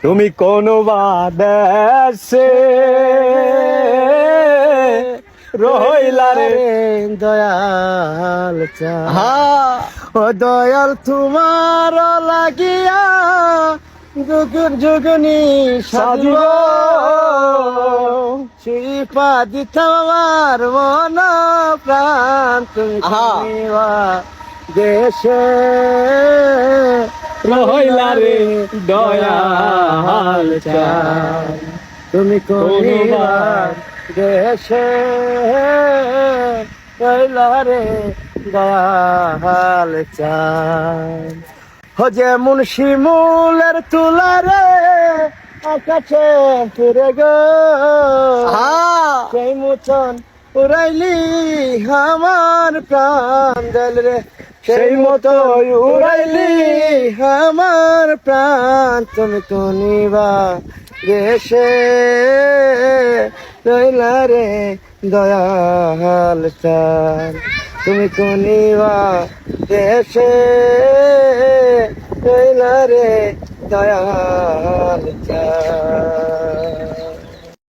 তুমি কোন দেশে রইলা রে দয়াল চাঁদ। হা ও দয়াল তোমার লাগিয়া যুগুন যুগুনি সাজিব শ্রীপা দিতাম আমার মন প্রাণ তুমি আহা। করিবা দেশে রইলা রে দয়াল চাঁদ। তুমি করিবা দেশে রইলা রে দয়াল চাঁদ। ও যেমন শিমুলের তুলারে আকাশে ফিরে গো হা সেই মতন উড়াইলি আমার প্রাণ দিল রে সেই মতো উড়াইলি আমার প্রাণ তুমি কনিবা দেশে রইলা রে দয়াল চাঁদ। তুমি কনিবা দেশে রইলা রে দয়াল চাঁদ।